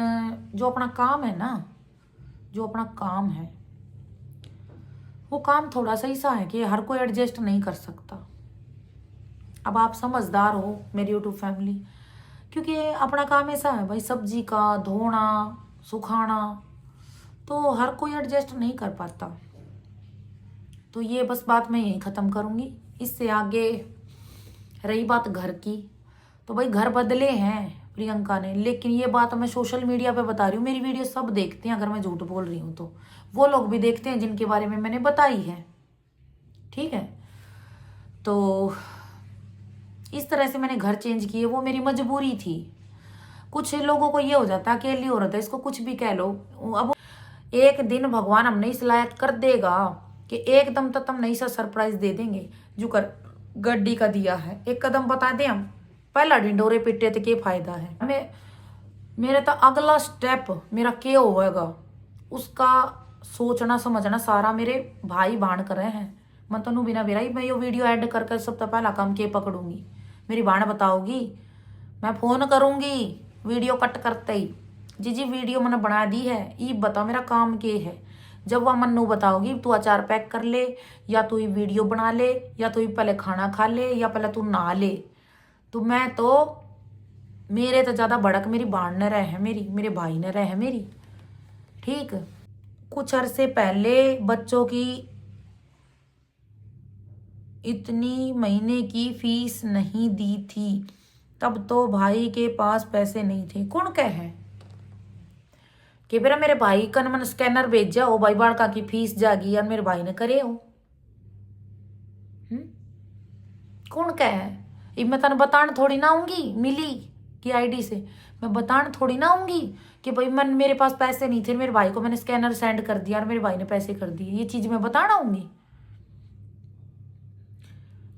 A: जो अपना काम है ना, जो अपना काम है वो काम थोड़ा सा ऐसा है कि हर कोई एडजस्ट नहीं कर सकता। अब आप समझदार हो मेरी यूट्यूब फैमिली, क्योंकि अपना काम ऐसा है भाई, सब्जी का धोना सुखाना, तो हर कोई एडजस्ट नहीं कर पाता। तो ये बस बात मैं यहीं ख़त्म करूँगी। इससे आगे रही बात घर की, तो भाई घर बदले हैं प्रियंका ने, लेकिन ये बात मैं सोशल मीडिया पे बता रही हूँ। मेरी वीडियो सब देखते हैं, अगर मैं झूठ बोल रही हूँ तो वो लोग भी देखते हैं जिनके बारे में मैंने बताई है, ठीक है। तो इस तरह से मैंने घर चेंज किए, वो मेरी मजबूरी थी। कुछ लोगों को ये हो जाता है अकेली औरत है, इसको कुछ भी कह लो। अब एक दिन भगवान हमने इस लायक कर देगा कि एकदम तो तुम नहीं सा सरप्राइज दे देंगे जो कर गड्डी का दिया है। एक कदम बता दें हम, पहला ढिंडोरे पिटे तो क्या फायदा है। मेरे तो अगला स्टेप मेरा क्या होगा उसका सोचना समझना सारा मेरे भाई भाण कर रहे हैं, मैं तेन बिना बेरा ही मैं ये वीडियो ऐड करके सब तो पहला काम के पकड़ूंगी, मेरी बाण बताओगी, मैं फोन करूंगी वीडियो कट करते ही, जी वीडियो मैंने बना दी है, ये बता मेरा काम के है। जब वह मन्नू बताओगी तू अचार पैक कर ले, या तू ये वीडियो बना ले, या तू पहले खाना खा ले, या पहले तू नहा ले, तो मैं तो मेरे तो ज़्यादा भड़क मेरी बाण न रहे, मेरे भाई न रहे मेरी। ठीक, कुछ अरसे पहले बच्चों की इतनी महीने की फीस नहीं दी थी, तब तो भाई के पास पैसे नहीं थे। कौन कहे कि बेरा मेरे भाई का मन स्कैनर भेजा हो, भाई बाड़का की फीस जागी और मेरे भाई ने करे हो। कौन कहे, इब मैं तेन बताने थोड़ी ना आऊंगी मिली की आईडी से, मैं बताने थोड़ी ना आऊंगी कि भाई मन मेरे पास पैसे नहीं थे, मेरे भाई को मैंने स्कैनर सेंड कर दिया और मेरे भाई ने पैसे कर दिए। ये चीज मैं बताना आऊंगी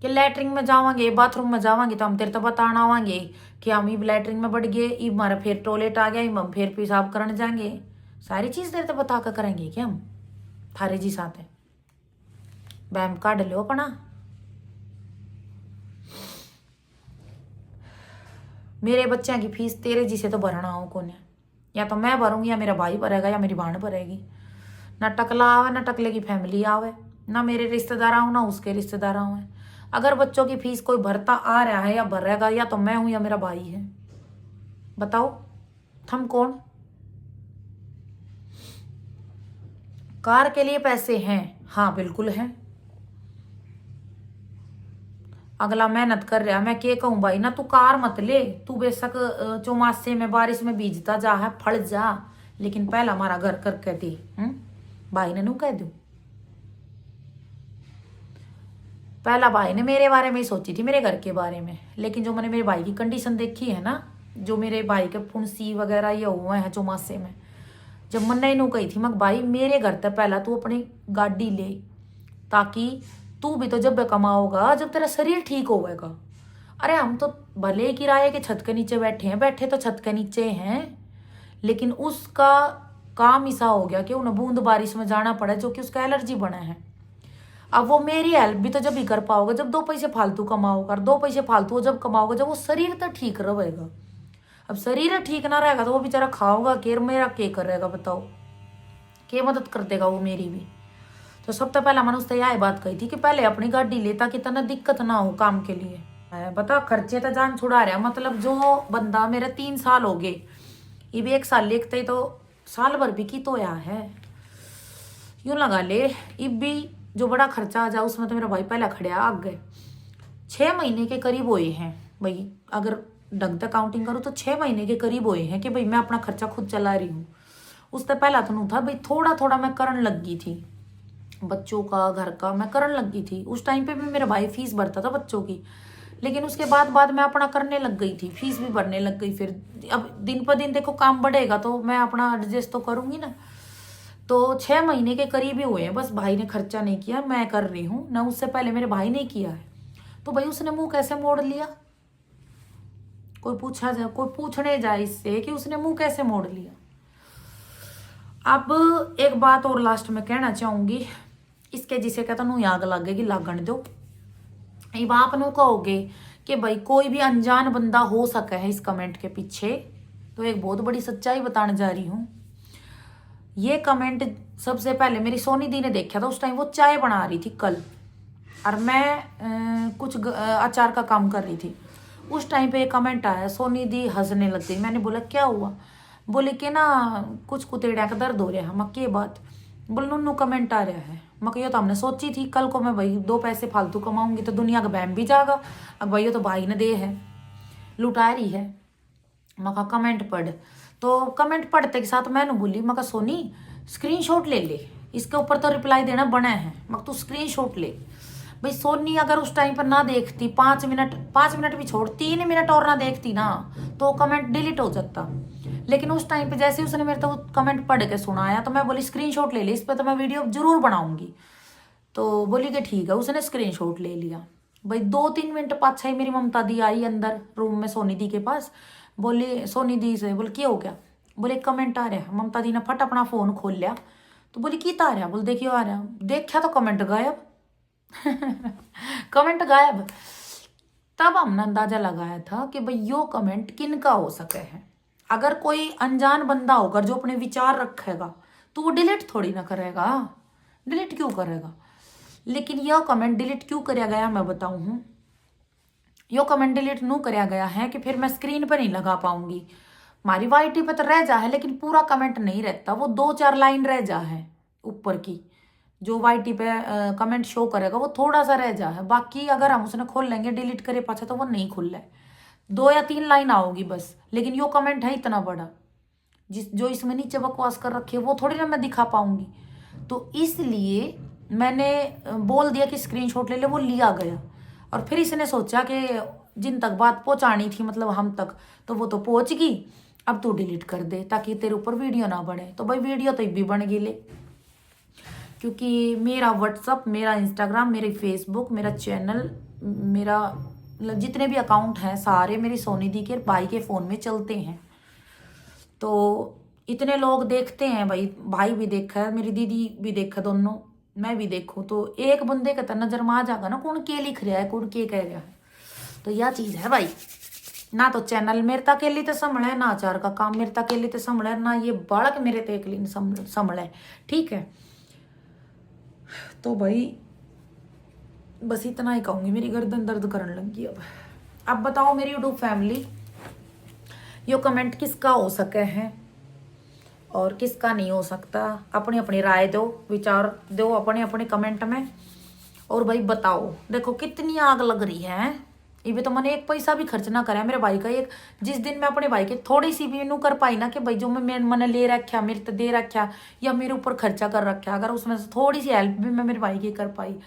A: कि लैटरिन में जावांगे, बाथरूम में जावांगे तो हम तेरे तो बताना आवांगे कि हम इब लैटरिन में बढ़ गए, इब हमारा फिर टॉयलेट आ गया, इब हम फिर पेशाब करने जाएंगे, सारी चीज तेरे तो बता कर करेंगे क्या हम थारे जी साथ है। बैम काट लो अपना, मेरे बच्चों की फीस तेरे जी से तो भरना हो कौन है, या तो मैं भरूंगी, या मेरा भाई भरेगा, या मेरी बहन भरेगी। ना टकला आवे ना टकले की फैमिली आवे, ना मेरे रिश्तेदार आऊँ ना उसके रिश्तेदार आवे। अगर बच्चों की फीस कोई भरता आ रहा है या भरेगा, या तो मैं हूं या मेरा भाई है। बताओ थम कौन। कार के लिए पैसे हैं, हाँ बिल्कुल हैं। अगला मेहनत कर रहा, मैं क्या कहूँ भाई, ना तू कार मत ले, तू बेशक चौमासे में बारिश में भीजता जा है, फल जा, लेकिन पहला हमारा घर करके दे। भाई ने नू कह दू, पहला भाई ने मेरे बारे में ही सोची थी, मेरे घर के बारे में, लेकिन जो मैंने मेरे भाई की कंडीशन देखी है ना, जो मेरे भाई के फुंसी वगैरह ये हुए हैं चौमासे में, जब मैंने नू कही थी, मैं भाई मेरे घर तक पहला तू अपनी गाड़ी ले, ताकि तू भी तो जब कमाओगा जब तेरा शरीर ठीक होगा। अरे हम तो भले किराए के छत के नीचे बैठे तो छत के नीचे हैं, लेकिन उसका काम ऐसा हो गया कि उन्हें बूंद बारिश में जाना पड़ा, जो कि उसका एलर्जी बना है। अब वो मेरी हेल्प भी तो जब ही कर पाओगे जब 2 पैसे फालतू कमाओगे, और 2 पैसे फालतू जब कमाओगे जब वो शरीर तो ठीक रहेगा। अब शरीर ठीक ना रहेगा तो वो बेचारा खाओगा केर, मेरा के करेगा बताओ, के मदद कर देगा वो मेरी भी। तो सबसे पहला मैंने उससे यह बात कही थी कि पहले अपनी गाड़ी ले, ताकि तना दिक्कत ना हो काम के लिए। बता खर्चे तो जान छुड़ा रहा, मतलब जो बंदा मेरे 3 साल हो गए, ये भी 1 साल लेखते तो साल भर भी की तो या है, यूं लगा ले। इब भी जो बड़ा खर्चा आ जाए उसमें तो मेरा भाई पहला खड़े आग गए। 6 महीने के करीब हुए हैं भाई, अगर ढंग तक काउंटिंग करूँ तो 6 महीने के करीब हुए हैं कि भाई मैं अपना खर्चा खुद चला रही हूँ। उससे पहला तो नहीं था भाई, थोड़ा थोड़ा मैं करन लग गई थी, बच्चों का घर का मैं करन लग गई थी। उस टाइम पे भी मेरा भाई फीस भरता था बच्चों की, लेकिन उसके बाद मैं अपना करने लग गई थी, फीस भी भरने लग गई। फिर अब दिन पर दिन देखो काम बढ़ेगा तो मैं अपना एडजस्ट तो करूंगी ना। तो 6 महीने के करीब ही हुए हैं, बस भाई ने खर्चा नहीं किया, मैं कर रही हूँ ना, उससे पहले मेरे भाई ने किया है। तो भाई उसने मुंह कैसे मोड़ लिया, कोई पूछा जाए, कोई पूछने जाए इससे कि उसने मुंह कैसे मोड़ लिया। अब एक बात और लास्ट में कहना चाहूंगी, इसके जिसे कहता नू आग लगेगी लागण दो। अब आप नू कहोगे कि भाई कोई भी अनजान बंदा हो सके है इस कमेंट के पीछे, तो एक बहुत बड़ी सच्चाई बताने जा रही हूँ। ये कमेंट सबसे पहले मेरी सोनी दी ने देखा था, उस टाइम वो चाय बना रही थी कल, और मैं कुछ अचार का काम कर रही थी। उस टाइम पे एक कमेंट आया, सोनी दी हंसने लग गई। मैंने बोला क्या हुआ, बोले कि ना कुछ कुतेड़ा का दर्द हो रहा है। मक्के बात बोल नुनू कमेंट आ रहा है। मक्के ये तो हमने सोची थी कल को मैं भाई 2 पैसे फालतू कमाऊंगी तो दुनिया का बैम भी जाएगा। अब भाई तो भाई ने दे है, लुटा रही है। मका कमेंट पढ़, तो कमेंट पढ़ते के साथ मैंने बोली, मका सोनी स्क्रीनशॉट ले ले, इसके ऊपर तो रिप्लाई देना बना है, मगर तू स्क्रीनशॉट ले। भाई सोनी अगर उस टाइम पर ना देखती, 5 मिनट भी छोड़ 3 मिनट और ना देखती ना, तो कमेंट डिलीट हो जाता। लेकिन उस टाइम पे जैसे उसने मेरे तो कमेंट पढ़ के सुनाया तो मैं बोली स्क्रीनशॉट ले ली, इस पर तो मैं वीडियो जरूर बनाऊंगी। तो बोली कि ठीक है, उसने स्क्रीनशॉट ले लिया। भाई 2-3 मिनट पाछा ही मेरी ममता दी आई अंदर रूम में सोनी दी के पास, बोली सोनी दी से बोले क्या हो गया, बोले कमेंट आ रहा है। ममता दी ने फट अपना फोन खोल लिया, तो बोली की आ रहा, बोले देखियो आ रहा, देखा तो कमेंट गायब। कमेंट गायब। तब हमने अंदाजा लगाया था कि भाई यो कमेंट किन का हो सके है। अगर कोई अनजान बंदा होकर जो अपने विचार रखेगा तो वो डिलीट थोड़ी ना करेगा, डिलीट क्यों करेगा। लेकिन यह कमेंट डिलीट क्यों कराया गया मैं बताऊं हूँ। यो कमेंट डिलीट नो कराया गया है कि फिर मैं स्क्रीन पर नहीं लगा पाऊंगी। हमारी वाईटी पे तो रह जा है लेकिन पूरा कमेंट नहीं रहता, वो 2-4 लाइन रह जा है ऊपर की। जो वाईटी पे कमेंट शो करेगा वो थोड़ा सा रह जा है, बाकी अगर हम उसने खोल लेंगे डिलीट करे पाछा तो वो नहीं खुल रहा है, 2 या 3 लाइन आओगी बस। लेकिन यो कमेंट है इतना बड़ा, जिस जो इसमें नीचे बकवास कर रखी है वो थोड़ी ना मैं दिखा पाऊंगी। तो इसलिए मैंने बोल दिया कि स्क्रीनशॉट ले ले, वो लिया गया। और फिर इसने सोचा कि जिन तक बात पहुंचानी थी मतलब हम तक, तो वो तो पहुंच गई, अब तू डिलीट कर दे ताकि तेरे ऊपर वीडियो ना बने। तो भाई वीडियो तो भी बन गई ले, क्योंकि मेरा व्हाट्सअप, मेरा इंस्टाग्राम, मेरी फेसबुक, मेरा चैनल, मेरा जितने भी अकाउंट हैं सारे मेरी सोनी दी के भाई के फ़ोन में चलते हैं। तो इतने लोग देखते हैं भाई, भाई भी देखा है, मेरी दीदी भी देखा, दोनों मैं भी देखूँ तो एक बंदे का तो नजर में आ जाएगा ना कौन के लिख रहा है कौन के कह रहा है। तो यह चीज़ है भाई, ना तो चैनल मेरे तक अकेली तो संभले, ना आचार का काम मेरे तक अकेली तो संभले, ना ये बालक मेरे तक अकेली संभले। ठीक है, तो भाई बस इतना ही कहूँगी, मेरी गर्दन दर्द करने लगी अब बताओ मेरी यूट्यूब फैमिली, यो कमेंट किसका हो सके है और किसका नहीं हो सकता। अपनी अपनी राय दो, विचार दो अपने अपने कमेंट में। और भाई बताओ, देखो कितनी आग लग रही है, ये तो मैंने एक पैसा भी खर्च ना करा मेरे भाई का। एक जिस दिन मैं अपने भाई के थोड़ी सी भी नू कर पाई ना कि भाई जो मैंने ले रखा, मेरे तो दे रखा या मेरे ऊपर खर्चा कर रखा, अगर उसमें से थोड़ी सी हेल्प भी मैं मेरे भाई की कर पाई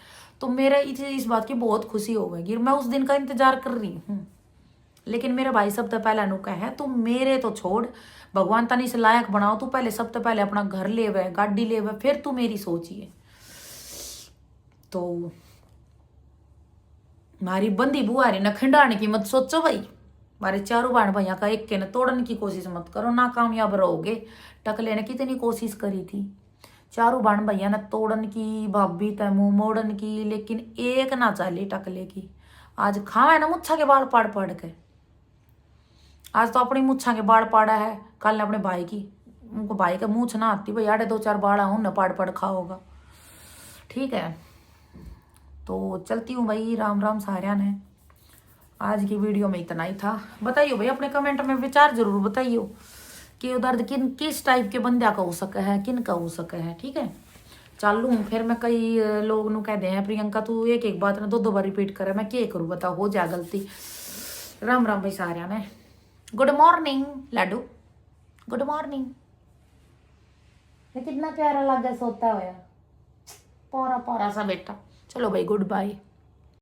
A: तो मेरा इस बात की बहुत खुशी हो गई। मैं उस दिन का इंतजार कर रही हूँ। लेकिन मेरे भाई सब तो पहला नुका है, तू मेरे तो छोड़, भगवान तनी से लायक बनाओ, तू पहले सब तो पहले अपना घर ले वे, गाड़ी ले वे, फिर तू मेरी सोचिए। तो मारी बंदी बुआरी न खिंडाने की मत सोचो भाई, मारे चारों बहन भैया का एक के न तोड़ने की कोशिश मत करो, ना कामयाब रहोगे। टकले ने कितनी कोशिश करी थी चारों बहन भैया ने तोड़न की, भाभी तय मुंह मोड़न की, लेकिन एक ना चाली टकले की। आज खावे ना मुच्छा के बाल पाड़ पाड़ के, आज तो अपनी मुच्छा के बाल पाड़ा है, कल ने अपने भाई की, उनको भाई का मूछ ना आती भाई, आड़े 2-4 बाड़ा हूं न पाड़ पाड़ खाओगा। ठीक है, तो चलती हूँ भाई, राम राम सारिया ने। आज की वीडियो में इतना ही था। बताइए भाई अपने कमेंट में विचार जरूर बताइए कि दर्द किस टाइप के बंदा का हो सके है, किन का हो सके है। ठीक है, चालू फिर मैं कई लोग नु कहते हैं प्रियंका तू एक एक बात ना 2-2 बार रिपीट करे, मैं क्या करूँ बताओ, हो जा गलती। राम राम भाई सारिया ने। गुड मॉर्निंग लाडू, गुड मॉर्निंग। कितना प्यारा लगा सोता हुआ, पारा पारा सा बेटा। चलो भाई गुड बाय।